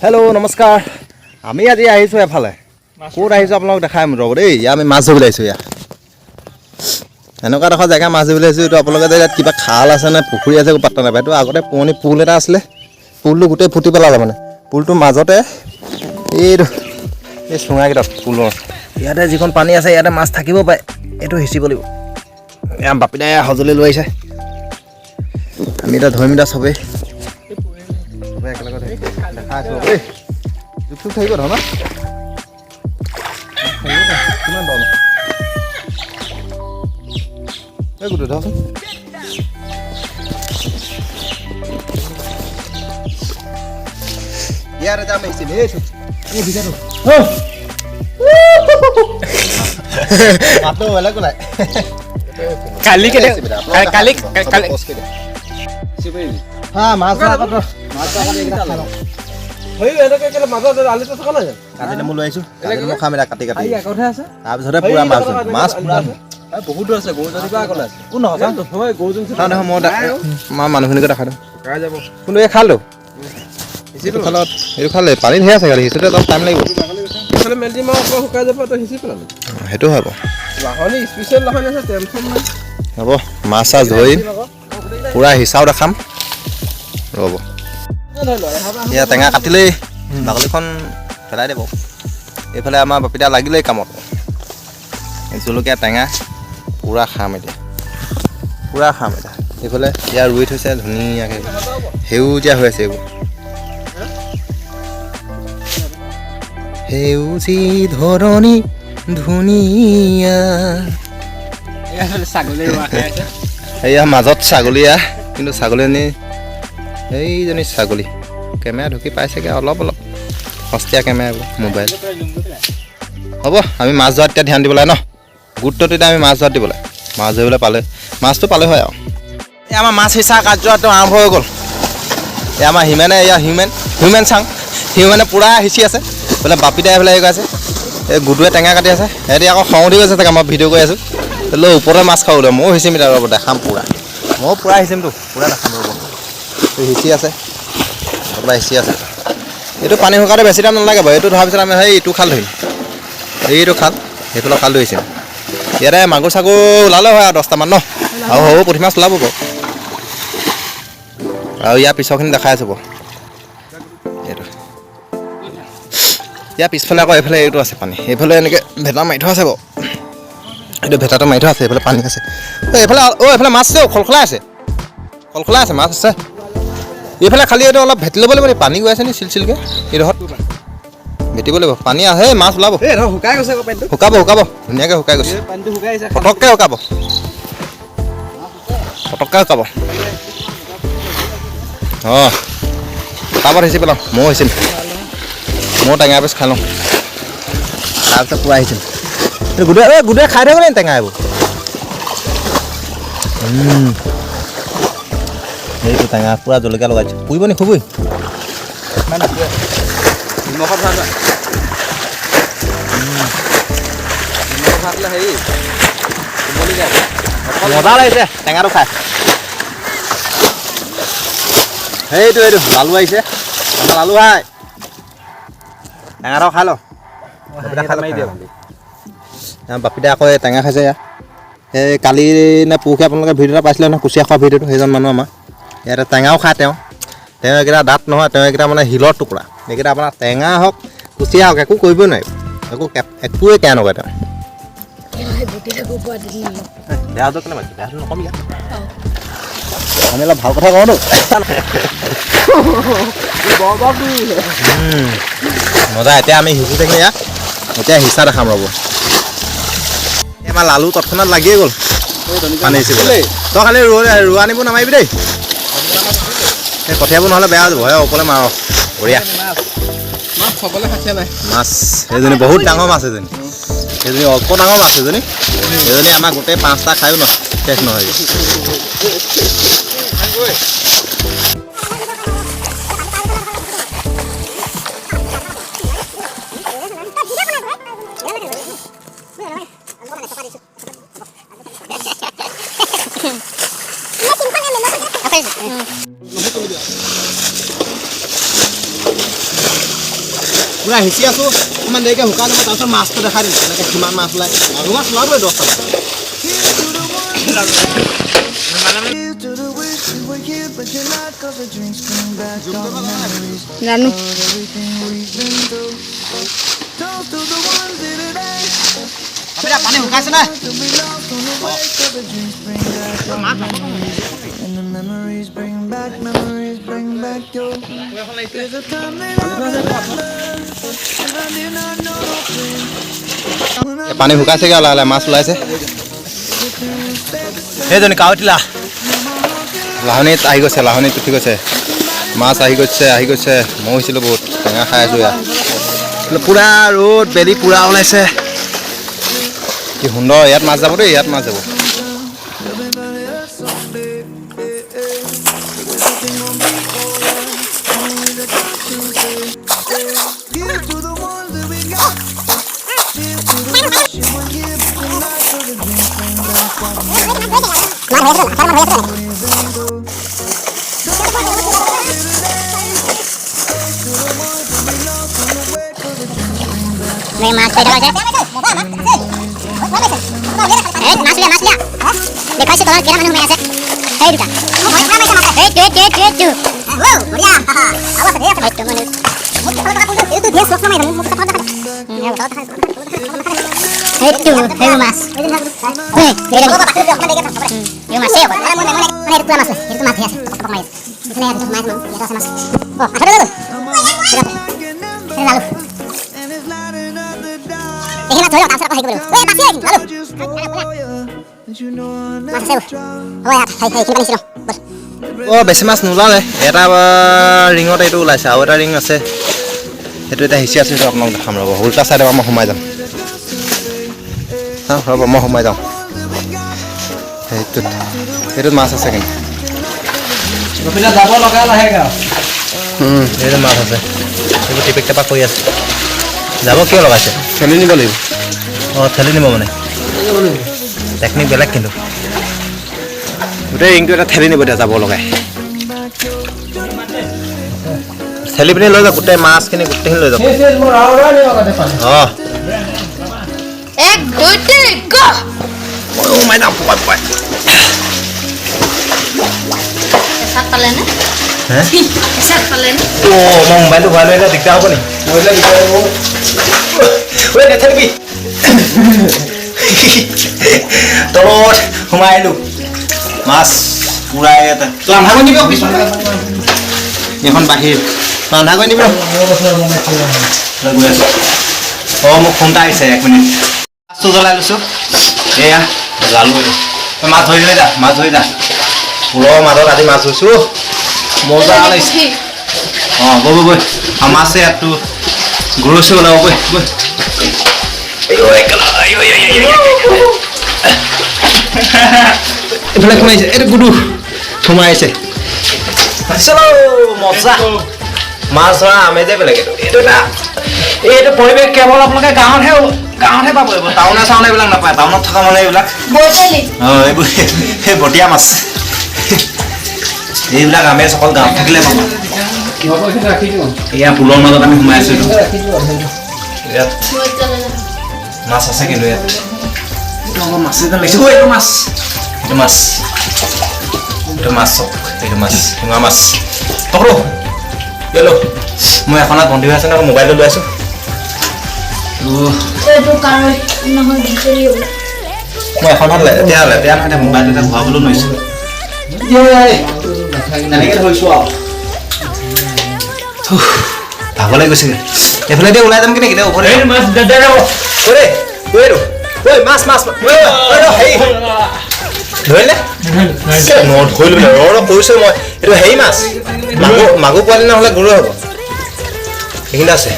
Hello' নমস্কাৰ আমি আজি আহিছোঁ এফালে ক'ত আহিছোঁ আপোনালোক দেখাম ৰ'ব দেই ইয়াত আমি মাছ ধৰিবলৈ আহিছোঁ ইয়াত এনেকুৱা এডোখৰ জেগা মাছ ধৰিবলৈ আহিছোঁ এইটো আপোনালোকে ইয়াত কিবা খাল আছে নে পুখুৰী আছে একো পাত্তা নাপায় এইটো আগতে পুৰণি পুল এটা আছিলে পুলটো গোটেই ফুটি পেলালে মানে পুলটোৰ মাজতে এইটো এই চুঙাকেইটাত পুলৰ ইয়াতে যিখন পানী আছে ইয়াতে মাছ থাকিব পাৰে এইটো সিঁচিব লাগিব এয়া বাপিদাই সঁজুলি লৈ আহিছে আমি এতিয়া ধৰিম এতিয়া চবেই একেলগে দেখা আছোঁ দেই জুক চুক থাকিব ধৰ ন কিমান দল এই গোটেই ধৰচোন ইয়াৰে যাম আহিছিল এই ভিতৰটো মাতো বেলেগ ওলাই কালি হা মাছ কাটি নেমু লৈ আহিছোঁ কাটি নেমু খাম এতিয়া কাটি কাটি তাৰপিছতে পুৰা মাছ মাছ বহুতো আছে কোন মই মানুহখিনিকে দেখা দিওঁ কিন্তু এই খালো সিঁচিটো খালত এইটো খালে পানী ধেৰ আছে খালি সিঁচোতে অলপ টাইম লাগিব সেইটো হ'ব হ'ব মাছ চাছ ধৰিম পুৰা হিচাও দেখাম ৰ'ব এয়া টেঙা কাটিলেই বাকলিখন পেলাই দিব এইফালে আমাৰ বাপিদা লাগিলেই কামত জলকীয়া টেঙা পুৰা খাম এতিয়া এইফালে ইয়াৰ ৰুই থৈছে ধুনীয়াকৈ সেউজীয়া হৈ আছে এইবোৰ সেউজী ধৰণী ধুনীয়া এয়া মাজত ছাগলীয়া কিন্তু ছাগলীজনী এইজনী ছাগলী কেমেৰা ঢুকি পাইছেগৈ অলপ সস্তীয়া কেমেৰা এইবোৰ মোবাইল হ'ব আমি মাছ ধৰাত এতিয়া ধ্যান দিব লাগে ন গুৰুত্বটো এতিয়া আমি মাছ ধৰাত দিব লাগে মাছ ধৰিবলৈ পালে মাছটো পালে হয় আৰু এই আমাৰ মাছ সিঁচা কাৰ্যটো আৰম্ভ হৈ গ'ল এই আমাৰ হিউমেনে এয়া হিউমেন চাং হিউমেনে পূৰা সিঁচি আছে বোলে বাপিদাই এইফালে হেৰি কৰি আছে এই গুডুৱে টেঙা কাটি আছে সিহঁতি আকৌ খং উঠি গৈছে চাগে মই ভিডিঅ' কৰি আছোঁ লৈ ওপৰতে মাছ খাবলৈ ময়ো সিঁচিম এতিয়া ৰ'ব দেখাম পুৰা ময়ো পুৰা সিঁচিমতো পুৰা দেখাম ৰ'ব সিঁচি আছে ক'ৰবাত সিঁচি আছে এইটো পানী শুকাওঁতে বেছি টাইম নালাগে বাৰু এইটো ধৰাৰ পিছত আমি সেই ইটো খাল ধৰিম এইটো খাল সেইফালৰ খাল ধৰিছিম ইয়াতে মাগুৰ চাগুৰ ওলালে হয় আৰু 10টামান ন আৰু সৰু পুঠি মাছ ওলাব বাৰু আৰু ইয়াৰ পিছৰখিনি দেখাই আছোঁ বাৰু এইটো ইয়াৰ পিছফালে আকৌ এইফালে এইটো আছে পানী এইফালে এনেকৈ ভেটা মাৰি থোৱা আছে বাৰু এইটো ভেটাটো মাৰি থোৱা আছে এইফালে পানী আছে এইফালে এইফালে মাছ আছে খলখলাই আছে মাছ আছে এইফালে খালি এইটো অলপ ভেটি ল'ব লাগিব পানী গৈ আছে নি চিলচিলকৈ এইডোখৰত ভেটিব লাগিব পানী আহে মাছ ওলাব শুকাব ধুনীয়াকৈ শুকাই গৈছে পটককৈ শুকাব অঁ তাৰপৰা সিঁচি পেলাওঁ ময়ো সিঁচিম ময়ো টেঙা পিচ খাই লওঁ তাৰপিছত পুৰা সিঁচিম গোটেই খাই থাকিব নি টেঙা এইবোৰ সেইটো টেঙা পুৰা জলকীয়া লগাইছোঁ পুৰিব নি খুবই মজা লাগিছে টেঙাটো খাই সেইটো লালু আহিছে আমাৰ লালু ভাই টেঙাটো খাই ল বাপিদা আকৌ এই টেঙা খাইছে ইয়াত এই কালি নে পৰহি আপোনালোকে ভিডিঅ' এটা পাইছিলে নহয় কুচিয়া খোৱা ভিডিঅ'টো সেইজন মানুহ আমাৰ ইয়াতে টেঙাও খায় তেওঁ এইকেইটা দাঁত নহয় তেওঁ এইকেইটা মানে শিলৰ টুকুৰা এইকেইটা আপোনাৰ টেঙা হওক কুচিয়া হওক একো কৰিবই নোৱাৰিব একোৱে কেয়া নকৰে তেওঁ বেয়াটো কেনে পাইছে বেয়াটো নকমি আমি অলপ ভাল কথা কওঁতো মজা এতিয়া আমি সিঁচি থাকিম ইয়াত এতিয়া সিঁচা দেখাম ৰ'ব আমাৰ লালু তৎক্ষণাত লাগিয়ে গ'ল পানী সিঁচিবলৈ তই খালি ৰোৱা নিব নামাৰিবি দেই সেই কঠীয়াবোৰ নহ'লে বেয়া হৈ যাব হয় ওপৰলৈ মাৰ বঢ়িয়া মাছ সেইজনী বহুত ডাঙৰ মাছ সেইজনী অল্প ডাঙৰ মাছ সেইজনী আমাৰ গোটেই 5টা খায়ো ন শেষ নহয় পুৰা সিঁচি আছোঁ ইমান দেৰিকৈ শুকাই যাব তাৰপিছত মাছটো দেখাই দিম তেনেকৈ কিমান মাছ ওলায় আৰু মাছ ওলাবই 10টা জানো পানী শুকাইছে নাই পানী শুকাইছেগৈ লাহে লাহে মাছ ওলাইছে সেইজনী কাৱৈতিলা লাহনীত আহি গৈছে লাহনীত উঠি গৈছে মাছ আহি গৈছে মই হৈছিলোঁ বহুত টেঙা খাই আছোঁ ইয়াত পূৰা ৰ'দ বেলি পূৰা ওলাইছে কি সুন্দৰ ইয়াত মাছ যাব দেই ইয়াত মাছ যাব May mas tayo aja. Mas lihat. Dekay si tolong kira mana may aset. Hey duka. Hey tu. Wow, meriah. Awas dia. Hey tu mana. Itu dia sok sama itu. Hey tu, hey mas. Hey, dia. Yo mas ya, mana itu mas. Itu mas ya. Tok mas. Di sini ada mas. Ya rasa mas. Oh, ada dulu. Lalu. Ini nak tolong tak serap lagi dulu. Weh, pasti lagi. Lalu. Mas sewu. Oh ya, hai kimani sino. Bos. Oh, বেছি মাছ নোলালে এটা ৰিঙত এইটো ওলাইছে আৰু এটা ring আছে সেইটো এটা হিচি আছে আপোনাক দেখাম ৰ'ব উল্টা চাইডে মই সোমাই যাম ৰ'ব মই সোমাই যাওঁ সেইটোত মাছ আছে কিন্তু যাব লগা লাহেগা এইটো মাছ আছে এইবোৰ টিপিক টেপাক কৰি আছে যাব কিয় লগাইছে ঠেলি নিব লাগিব অঁ ঠেলি নিব মানে টেকনিক বেলেগ কিন্তু গোটেই ৰিংটো এটা ঠেলি নিব এতিয়া যাব লগাই ঠেলি পিনি লৈ যাওক গোটেই মাছখিনি গোটেইখিনি লৈ যাওক অঁ এক দুই তিনি গো সোমাই যাওঁ পকাই এসাত পালে নে হে এসাত পালে নে অঁ মই মোবাইলটো ভৰাই লৈ দিগদাৰ হ'ব নেকি মৰিলে দিগদাৰ হ'ব ঐ নেঠেলিবি তলত সোমাই আহিলোঁ মাছ পুৰা এটা ৰন্ধা কৰি নিবি এইখন বাহিৰ ৰন্ধা কৰি নিবি গৈ আছোঁ অঁ মোক ফোন এটা আহিছে 1 মিনিট মাছটো জ্বলাই লৈছোঁ এয়া লালো মাছ ধৰি লৈ যা মাছ ধৰি যা পুলৰ মাজত আজি মাছ ধৰিছোঁ মজা লাগিছে অঁ বৈ বৈ আৰু মাছে ইয়াততো গৰচি ওলাব বৈ বৈ এইফালে সোমাইছে এইটো গুডু সোমাই আহিছে মজা মাছ ধৰা আমেজে বেলেগ এইটো পৰিৱেশ কেৱল আপোনালোকে গাঁৱতহে পাব এইবোৰ টাউনে চাউনে এইবিলাক নাপায় টাউনত থকা মানুহ এইবিলাক অঁ এইবোৰ সেই বটীয়া মাছ এইবিলাক আমেজ অকল গাঁৱত থাকিলে পাব এয়া পুলৰ মাজত আমি সোমাই আছোঁ ইয়াত মাছ আছে কিন্তু ইয়াত এইটো অলপ মাছ এটা লাগিছে এইটো মাছ এইটো মাছ এইটো মাছ এইটো মাছ শিঙা মাছ পকৰো লৈ মই এখনত বন্ধি হৈ আছে ন মোবাইলটো লৈ আছোঁ মই এখনত লেতেৰা মানে মোবাইল এটা ঘূৰাবলৈ লৈছোঁ এনেকৈ ধৰিছোঁ আৰু ভাগৰ লাগি গৈছেগৈ এইফালে দিয়ে ওলাই যাম কি নেকি ওপৰে মাছ ঐ মাছ মাছ ধৰিলে ধৰিলো বোলে কৈছোঁ মই এইটো হেৰি মাছ মাগুৰ পোৱালি নহ'লে গৰু হ'ব সেইখিনি আছে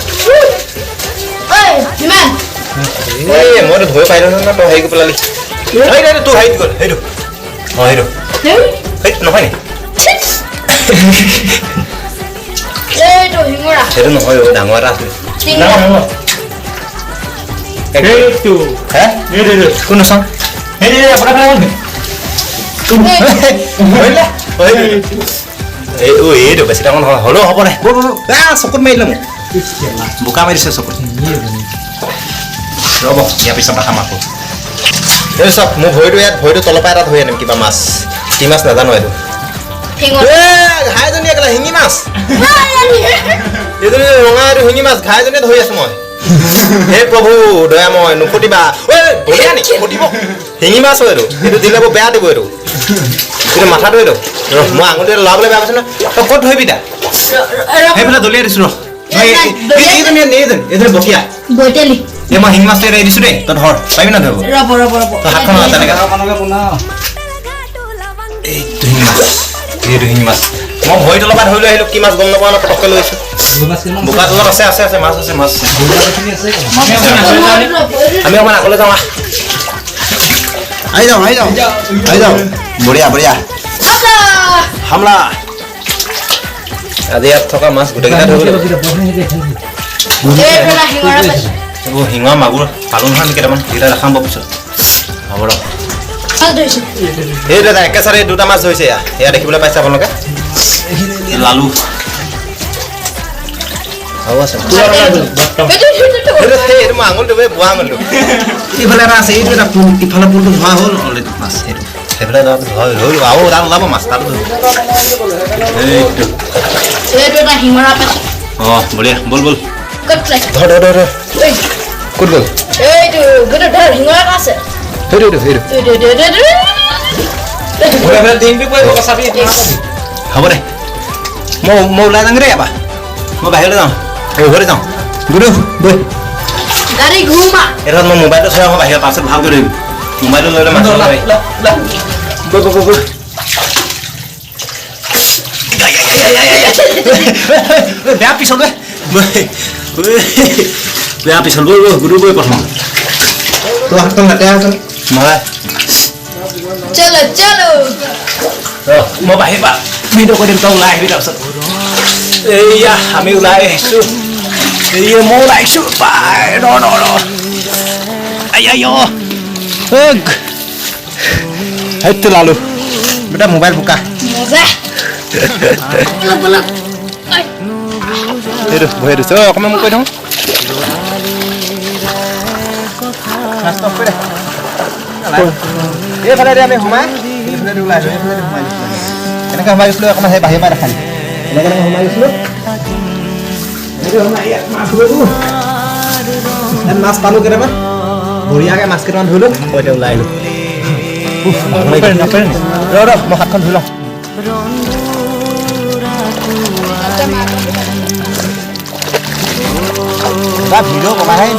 এই মইতো ধৰি পাৰিলোঁ ন তই হেৰি কৰি পেলালি সেইটো তোৰ হেৰিত গ'ল সেইটো অঁ সেইটো সেইটো নহয় নি সেইটো নহয় ডাঙৰ এটা আছে কোন চাওঁ এইটো বেছি ডাঙৰ নহয় হ'লেও হ'ব দে চকুত মাৰিলে মোক বোকা মাৰিছে চকুত ৰ'ব ইয়াৰ পিছত দেখাম আকৌ এই চাওক মোৰ ভৰিটো তলৰ পৰা এটা ধৰি আনিম কিবা মাছ কি মাছ নাজানো এইটো ঘাইজনী একেলা শিঙি মাছ এইজনী ৰঙা এইটো শিঙি মাছ ঘাইজনীয়ে ধৰি আছো মই হে প্ৰভু দয়াময় নুফুটিবা শিঙি মাছ হয় এইটো দিলে বৰ বেয়া দিব এইটো কিন্তু মাথাটো এইটো মই আঙুলিটো লৰাবলৈ বেয়া পাইছো ন তই ক'ত ধৰিবি দা সেইফালে দলিয়াই দিছো ৰ বকিয়া এই মই শিঙি মাছটো এৰি দিছো দেই তই ধৰ পাৰিবি না ধৰিব তই হাতখন তেনেকৈ এইটো শিঙি মাছ মই ভৰি তলৰ পৰা ধৰি লৈ আহিলো কি মাছ গম নাপাওঁ ন পটককৈ লৈ আহিছো বোকা তলত আছে মাছ আমি অকণমান আগলৈ যাওঁ আহি যাওঁ বঢ়িয়া হামলা আজি ইয়াত থকা মাছ গোটেইকেইটা ধৰিব এইবোৰ শিঙৰ মাগুৰ পালো নহয় আমি কেইটামান এইকেইটা দেখাম বাৰু পিছত হ'ব ৰ এই দাদা একেচাৰে দুটা মাছ ধৰিছে এয়া দেখিবলৈ পাইছে আপোনালোকে লালু হ'ব আছে এইটো মই আঙুলিটো বোৱা আঙুলিটো ইফালে এটা আছে এইটো এটা পুল ইফালে পুলটো ধোৱা হ'ল অলৰেডি মাছ সেইটো সেইফালে ধৰিলো আৰু তাত ওলাব মাছ তাত অঁ বঢ়িয়া বল ধৰ ক'ত গ'ল হ'ব দে মই ওলাই যাওঁ দেই এবাৰ মই বাহিৰলৈ যাওঁ ঘৰলৈ যাওঁ গুৰু বৈ এটাত মই মোবাইলটো চাই মই বাহিৰৰ পাছত ভালকৈ ধৰিম মোবাইলটো লৈ মাছ বেয়া পিছল বেয়া পিছল বৈ গুৰু বৈ প্ৰথম তোৰ হাতখন লেতেৰা আছে মই বাহিৰ পৰা ভিডিঅ' কৰি দিম তই ওলাই আহিবি তাৰপিছত এইয়া আমি ওলাই আহিছো মই ওলাইছো সেইটো লালো বেটা মোবাইল বোকা সেইটো বহি দিছো অকণমান মোক কৈ থওঁ এইফালে আমি সোমাই এইফালে ওলাই আহিছো এনেকৈ সোমাই গৈছিলো অকণমান সেই বাহিৰ পৰা দেখা নাই এনেকৈ সোমাই গৈছিলো মাছ পালো কেইটামান বঢ়িয়াকৈ মাছ কেইটামান ধৰিলো মই এতিয়া ওলাই আহিলো ৰ মই হাতখন ধুই লওঁ ভিডিঅ' কমাই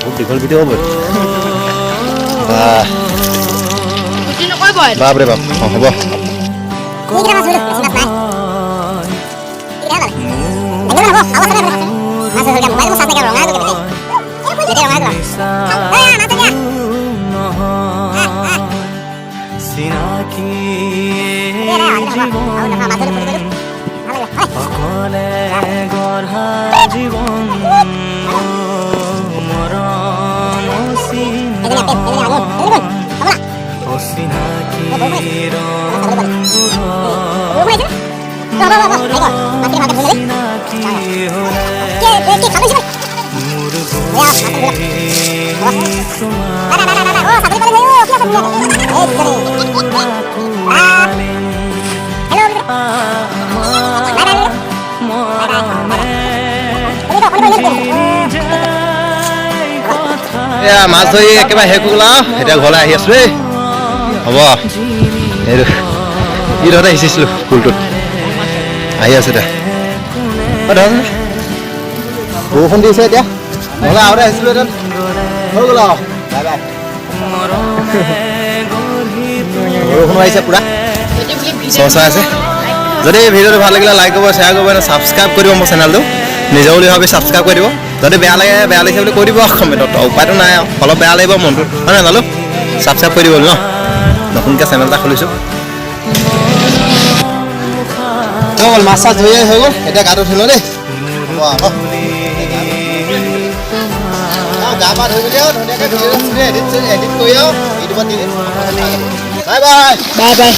বহুত দীঘল ভিডিঅ' হ'ব বাপৰে বাপ হ'ব অকলে গঢ়া জীৱন মৰম অচিনাকি এয়া মাছ ধৰি একেবাৰে শেষ হৈ গ'ল আৰু এতিয়া ঘৰলৈ আহি আছো দেই হ'ব এইটো ইহঁতে সিঁচিছিলোঁ ফুলটোত আহি আছো এতিয়া বৰষুণ দিছে এতিয়া নহ'লে আগতে আহিছিলোঁ এতিয়া হৈ গ'ল আৰু বাই বাই বৰষুণ আহিছে পূৰা চৰ্চা আছে যদি ভিডিঅ'টো ভাল লাগিলে লাইক কৰিব শ্বেয়াৰ কৰিব ছাবস্ক্ৰাইব কৰিব মোৰ চেনেলটো নিজৰ বুলি ভাবি ছাবস্ক্ৰাইব কৰি দিব যদি বেয়া লাগিছে বুলি কৈ দিব কমেণ্টত উপায়টো নাই আৰু অলপ বেয়া লাগিব মনটো হয় নাই জানো ছাবস্ক্ৰাইব কৰি দিব ন নতুনকৈ চেনেল এটা খুলিছোঁ গ'ল মাছ চাছ ধুই হৈ গ'ল এতিয়া গাটো ধুই লওঁ দেই গা পা ধুই মেলি আৰু ধুনীয়াকৈ এডিট কৰি আৰু ইউটিউবত দি দিম বাই বাই